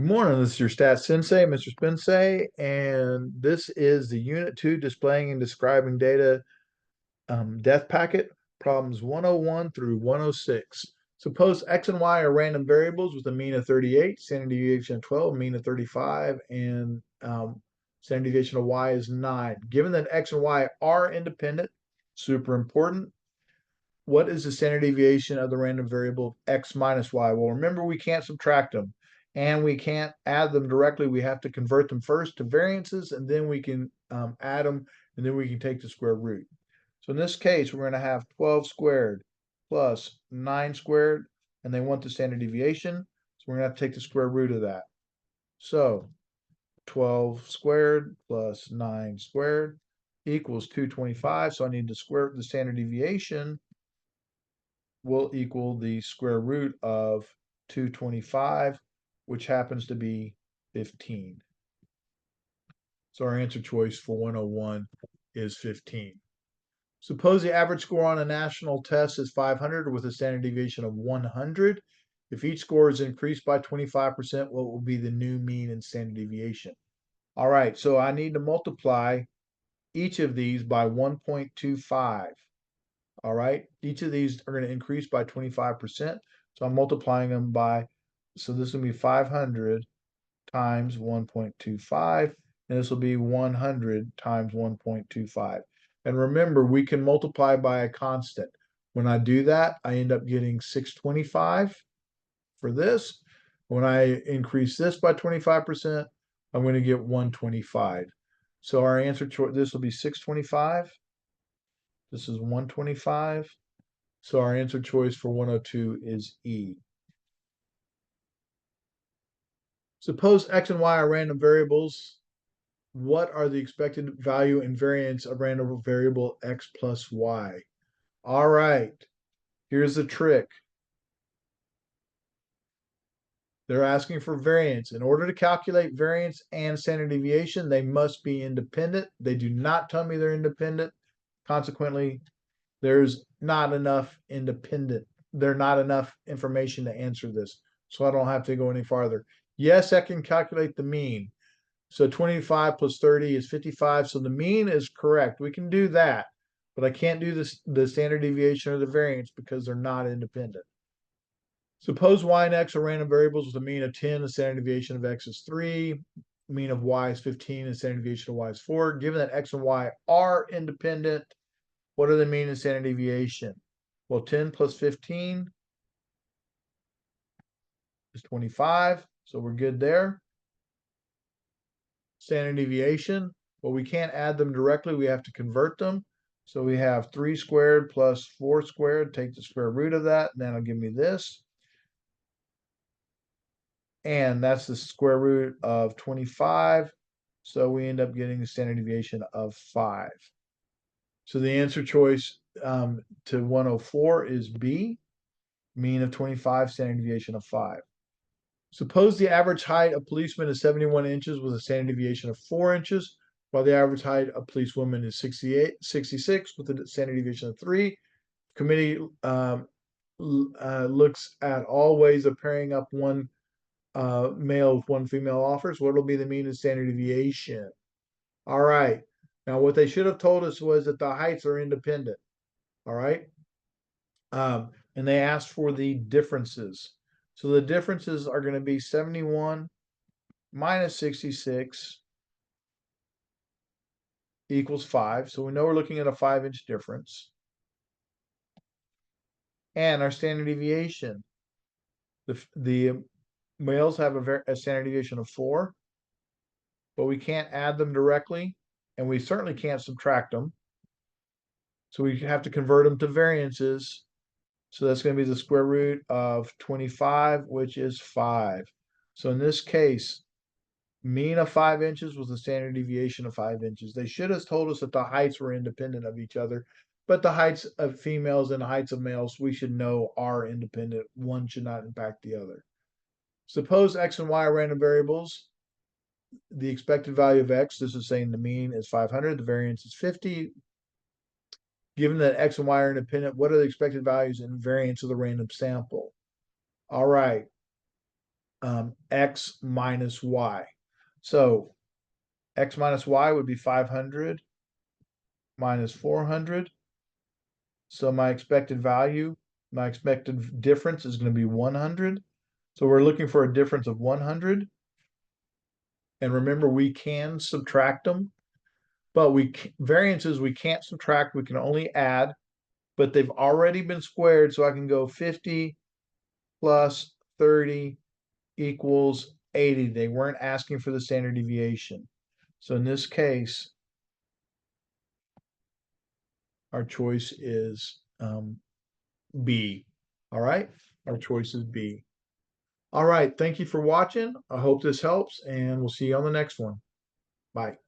Good morning. This is your Stats Sensei, Mr. Spensei, and this is the Unit 2 Displaying and Describing Data Death Packet, problems 101 through 106. Suppose X and Y are random variables with a mean of 38, standard deviation of 12, mean of 35, and standard deviation of Y is 9. Given that X and Y are independent, super important, what is the standard deviation of the random variable of X minus Y? Well, remember, we can't subtract them and we can't add them directly. We have to convert them first to variances, and then we can add them, and then we can take the square root. So in this case, we're going to have 12 squared plus 9 squared, and they want the standard deviation. So we're going to have to take the square root of that. So 12 squared plus 9 squared equals 225. So I need to square the standard deviation will equal the square root of 225, which happens to be 15. So our answer choice for 101 is 15. Suppose the average score on a national test is 500 with a standard deviation of 100. If each score is increased by 25%, what will be the new mean and standard deviation? All right, so I need to multiply each of these by 1.25. All right, each of these are going to increase by 25%. So I'm multiplying them by, so this will be 500 times 1.25, and this will be 100 times 1.25. And remember, we can multiply by a constant. When I do that, I end up getting 625 for this. When I increase this by 25%, I'm going to get 125. So our answer choice, this will be 625. This is 125. So our answer choice for 102 is E. Suppose X and Y are random variables. What are the expected value and variance of random variable X plus Y? All right, here's the trick. They're asking for variance. In order to calculate variance and standard deviation, they must be independent. They do not tell me they're independent. Consequently, there's not enough information to answer this. So I don't have to go any farther. Yes, I can calculate the mean. So 25 plus 30 is 55. So the mean is correct. We can do that, but I can't do the standard deviation or the variance because they're not independent. Suppose Y and X are random variables with a mean of 10, the standard deviation of X is 3, mean of Y is 15, and standard deviation of Y is 4. Given that X and Y are independent, what are the mean and standard deviation? Well, 10 plus 15 is 25, so we're good there. Standard deviation, well, we can't add them directly, we have to convert them. So we have 3 squared plus 4 squared, take the square root of that, and that'll give me this. And that's the square root of 25. So we end up getting the standard deviation of 5. So the answer choice to 104 is B, mean of 25, standard deviation of 5. Suppose the average height of policeman is 71 inches with a standard deviation of 4 inches, while the average height of policewoman is 66 with a standard deviation of 3. Committee looks at all ways of pairing up one male with one female offers. What will be the mean and standard deviation? All right. Now, what they should have told us was that the heights are independent. All right. And they asked for the differences. So the differences are going to be 71 minus 66 equals 5. So we know we're looking at a 5-inch difference. And our standard deviation. The males have a standard deviation of 4, but we can't add them directly, and we certainly can't subtract them. So we have to convert them to variances. So that's going to be the square root of 25, which is 5. So in this case, mean of 5 inches was the standard deviation of 5 inches. They should have told us that the heights were independent of each other, but the heights of females and the heights of males, we should know are independent. One should not impact the other. Suppose X and Y are random variables. The expected value of X, this is saying the mean is 500, the variance is 50. Given that X and Y are independent, what are the expected values and variance of the random sample? All right. x minus y. So x minus y would be 500 minus 400. So my expected value, my expected difference is going to be 100. So we're looking for a difference of 100. And remember, we can subtract them, but variances we can't subtract, we can only add, but they've already been squared, so I can go 50 plus 30 equals 80. They weren't asking for the standard deviation. So in this case, our choice is B. All right, our choice is B. All right, thank you for watching. I hope this helps, and we'll see you on the next one. Bye.